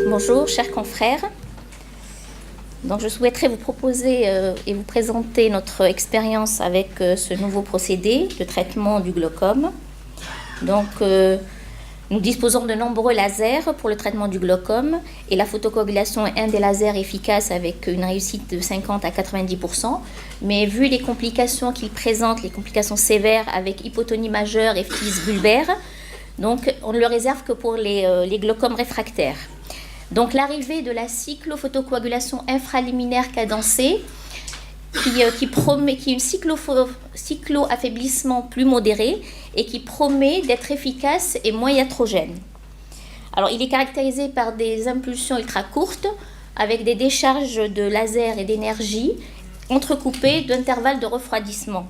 Bonjour, chers confrères. Donc, je souhaiterais vous proposer et vous présenter notre expérience avec ce nouveau procédé de traitement du glaucome. Donc, nous disposons de nombreux lasers pour le traitement du glaucome et la photocoagulation est un des lasers efficaces avec une réussite de 50 à 90%. Mais vu les complications qu'il présente, les complications sévères avec hypotonie majeure et phthisis bulbaire, donc on ne le réserve que pour les glaucomes réfractaires. Donc l'arrivée de la cyclophotocoagulation infraliminaire cadencée qui est une cycloaffaiblissement plus modéré et qui promet d'être efficace et moins iatrogène. Alors il est caractérisé par des impulsions ultra courtes avec des décharges de laser et d'énergie entrecoupées d'intervalles de refroidissement.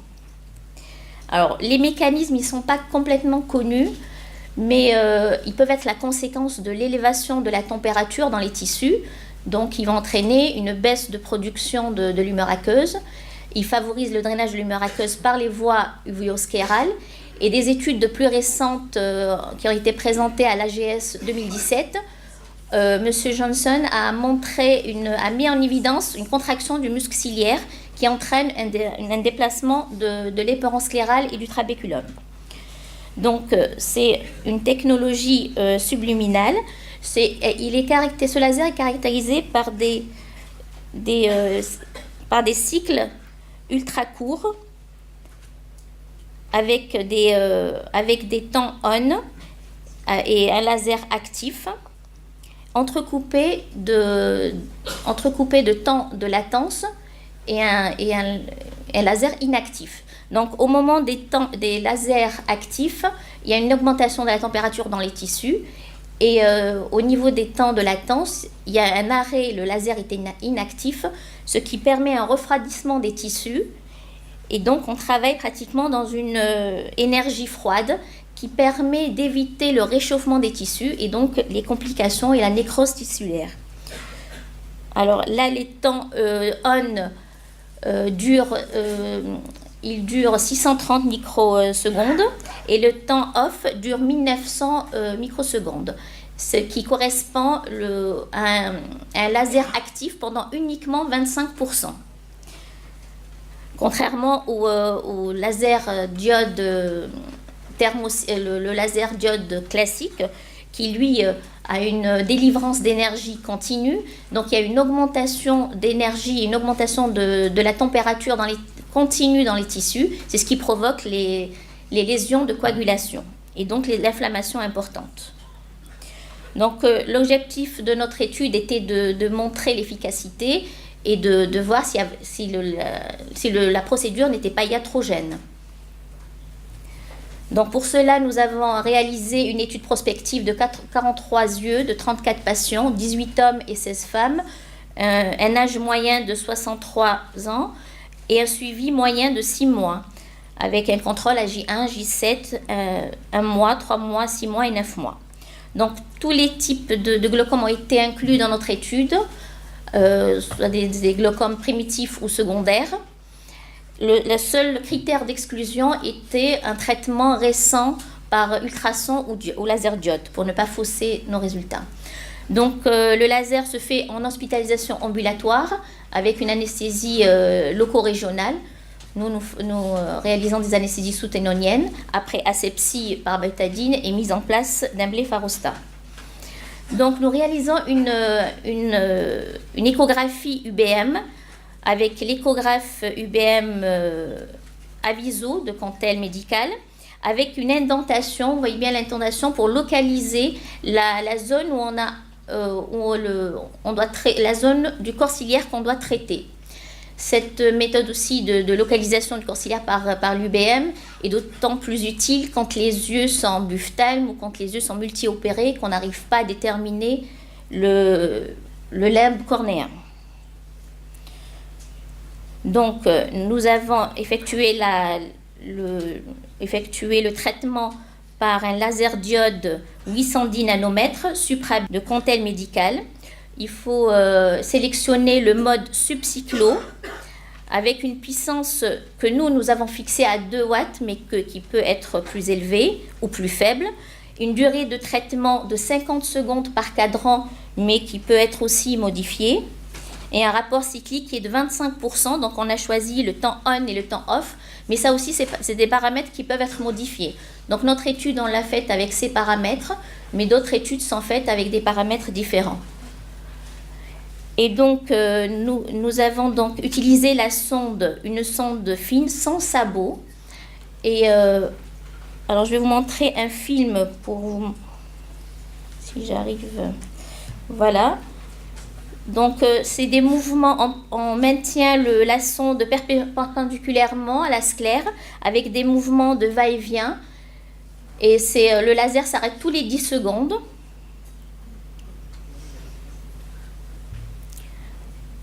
Alors les mécanismes ne sont pas complètement connus, mais ils peuvent être la conséquence de l'élévation de la température dans les tissus. Donc, ils vont entraîner une baisse de production de l'humeur aqueuse. Ils favorisent le drainage de l'humeur aqueuse par les voies uvéosclérales. Et des études de plus récentes qui ont été présentées à l'AGS 2017, M. Johnson a mis en évidence une contraction du muscle ciliaire qui entraîne un déplacement de l'éperon scléral et du trabéculum. Donc, c'est une technologie subliminale. Ce laser est caractérisé par des cycles ultra courts avec des temps on et un laser actif entrecoupé de temps de latence et un laser inactif. Donc, au moment des lasers actifs, il y a une augmentation de la température dans les tissus. Et au niveau des temps de latence, il y a un arrêt, le laser est inactif, ce qui permet un refroidissement des tissus. Et donc, on travaille pratiquement dans une énergie froide qui permet d'éviter le réchauffement des tissus et donc les complications et la nécrose tissulaire. Alors là, les temps on il dure 630 microsecondes et le temps off dure 1900 microsecondes, ce qui correspond à un laser actif pendant uniquement 25%. Contrairement au laser diode le laser diode classique qui lui a une délivrance d'énergie continue, donc il y a une augmentation d'énergie, une augmentation de la température continue dans les tissus, c'est ce qui provoque les lésions de coagulation et donc l'inflammation importante. Donc l'objectif de notre étude était de montrer l'efficacité et de voir si la procédure n'était pas iatrogène. Donc pour cela, nous avons réalisé une étude prospective de 43 yeux de 34 patients, 18 hommes et 16 femmes, un âge moyen de 63 ans et un suivi moyen de 6 mois, avec un contrôle à J1, J7, 1 mois, 3 mois, 6 mois et 9 mois. Donc tous les types de glaucome ont été inclus dans notre étude, soit des glaucomes primitifs ou secondaires. Le seul critère d'exclusion était un traitement récent par ultrason ou laser diode pour ne pas fausser nos résultats. Donc le laser se fait en hospitalisation ambulatoire avec une anesthésie loco-régionale. Nous réalisons des anesthésies sous-ténoniennes après asepsie par bétadine et mise en place d'un blépharostat. Donc nous réalisons une échographie UBM avec l'échographe UBM Aviso de Cantel Médical, avec une indentation, vous voyez bien l'indentation pour localiser la zone où la zone du corps ciliaire qu'on doit traiter. Cette méthode aussi de localisation du corps ciliaire par l'UBM est d'autant plus utile quand les yeux sont en buphtalme ou quand les yeux sont multi-opérés, qu'on n'arrive pas à déterminer le limbe cornéen. Donc, nous avons effectué le traitement par un laser diode 810 nanomètres supra de Cantel Médical. Il faut sélectionner le mode subcyclo avec une puissance que nous avons fixée à 2 watts, mais qui peut être plus élevée ou plus faible. une durée de traitement de 50 secondes par cadran, mais qui peut être aussi modifiée, et un rapport cyclique qui est de 25%, donc on a choisi le temps on et le temps off, mais ça aussi c'est des paramètres qui peuvent être modifiés. Donc notre étude, on l'a faite avec ces paramètres, mais d'autres études sont faites avec des paramètres différents. Et donc nous avons donc utilisé une sonde fine sans sabot, et alors je vais vous montrer un film pour vous, si j'arrive, voilà. Donc c'est des mouvements, on maintient la sonde perpendiculairement à la sclère avec des mouvements de va-et-vient, et le laser s'arrête tous les 10 secondes.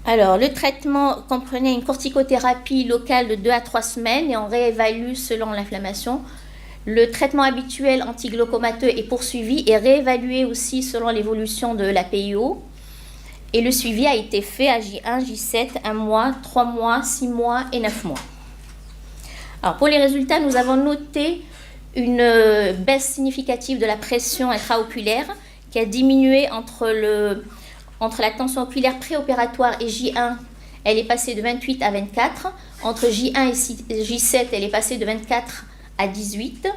Alors le traitement comprenait une corticothérapie locale de 2 à 3 semaines et on réévalue selon l'inflammation. Le traitement habituel antiglaucomateux est poursuivi et réévalué aussi selon l'évolution de la PIO. Et le suivi a été fait à J1, J7, 1 mois, 3 mois, 6 mois et 9 mois. Alors pour les résultats, nous avons noté une baisse significative de la pression intraoculaire qui a diminué entre la tension oculaire préopératoire et J1, elle est passée de 28 à 24. Entre J1 et J7, elle est passée de 24 à 18.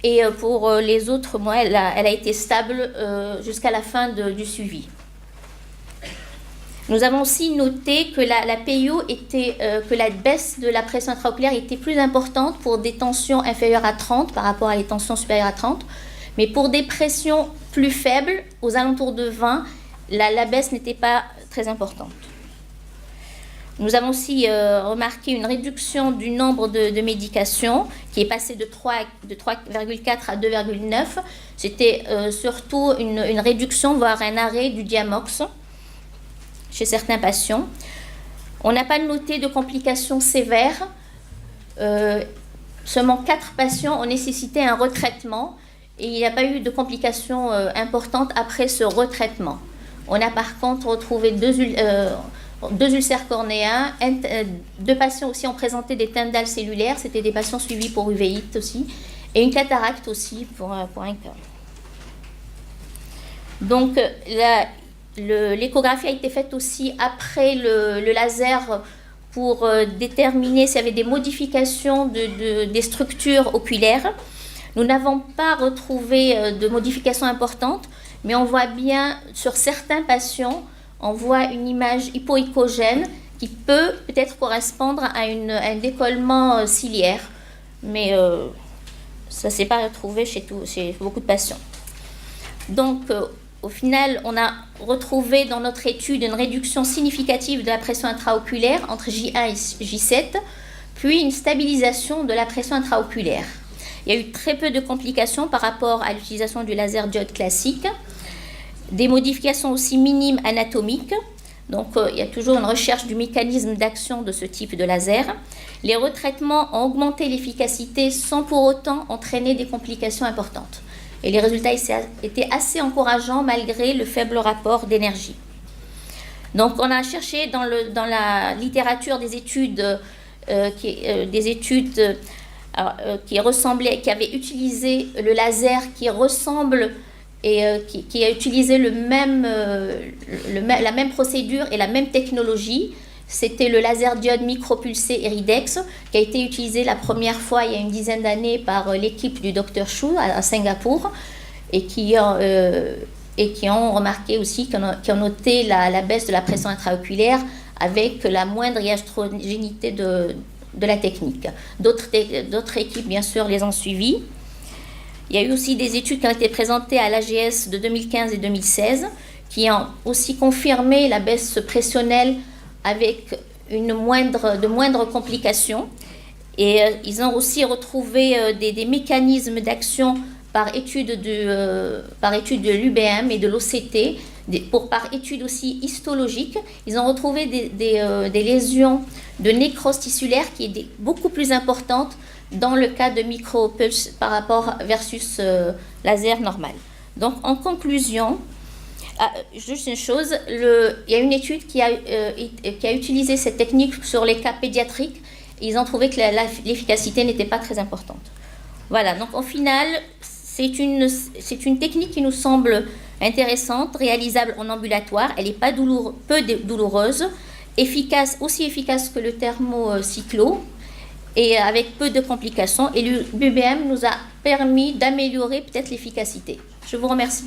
Et pour les autres mois, elle a été stable jusqu'à la fin du suivi. Nous avons aussi noté que la PIO que la baisse de la pression intraoculaire était plus importante pour des tensions inférieures à 30 par rapport à les tensions supérieures à 30. Mais pour des pressions plus faibles, aux alentours de 20, la baisse n'était pas très importante. Nous avons aussi remarqué une réduction du nombre de médications qui est passé de 3,4 à 2,9. C'était surtout une réduction, voire un arrêt du Diamox chez certains patients. On n'a pas noté de complications sévères. Seulement 4 patients ont nécessité un retraitement et il n'y a pas eu de complications importantes après ce retraitement. On a par contre retrouvé 2 ulcères cornéens, 2 patients aussi ont présenté des tendales cellulaires, c'était des patients suivis pour uvéite aussi, et une cataracte aussi pour un cas. Donc l'échographie a été faite aussi après le laser pour déterminer s'il y avait des modifications des structures oculaires. Nous n'avons pas retrouvé de modifications importantes, mais on voit bien sur certains patients, on voit une image hypoéchogène qui peut-être correspondre à un décollement ciliaire, mais ça ne s'est pas retrouvé chez beaucoup de patients. Donc, au final, on a retrouvé dans notre étude une réduction significative de la pression intraoculaire entre J1 et J7, puis une stabilisation de la pression intraoculaire. Il y a eu très peu de complications par rapport à l'utilisation du laser diode classique, des modifications aussi minimes anatomiques. Donc, il y a toujours une recherche du mécanisme d'action de ce type de laser. Les retraitements ont augmenté l'efficacité sans pour autant entraîner des complications importantes. Et les résultats étaient assez encourageants malgré le faible rapport d'énergie. Donc, on a cherché dans la littérature des études qui avaient utilisé le laser qui ressemble et qui a utilisé la même procédure et la même technologie. C'était le laser diode micropulsé Iridex qui a été utilisé la première fois il y a une dizaine d'années par l'équipe du Dr Chu à Singapour et qui ont remarqué aussi, qui ont noté la baisse de la pression intraoculaire avec la moindre iatrogénité de la technique. D'autres équipes, bien sûr, les ont suivies. Il y a eu aussi des études qui ont été présentées à l'AGS de 2015 et 2016 qui ont aussi confirmé la baisse pressionnelle avec de moindres complications. Et ils ont aussi retrouvé des mécanismes d'action par étude de l'UBM et de l'OCT, par étude aussi histologique. Ils ont retrouvé des lésions de nécrose tissulaire qui est beaucoup plus importante dans le cas de micropulse par rapport versus laser normal. Donc en conclusion, juste une chose, il y a une étude qui a utilisé cette technique sur les cas pédiatriques et ils ont trouvé que l'efficacité n'était pas très importante. Voilà, donc au final, c'est une technique qui nous semble intéressante, réalisable en ambulatoire. Elle n'est pas peu douloureuse, aussi efficace que le thermocyclo et avec peu de complications. Et l'UBM nous a permis d'améliorer peut-être l'efficacité. Je vous remercie.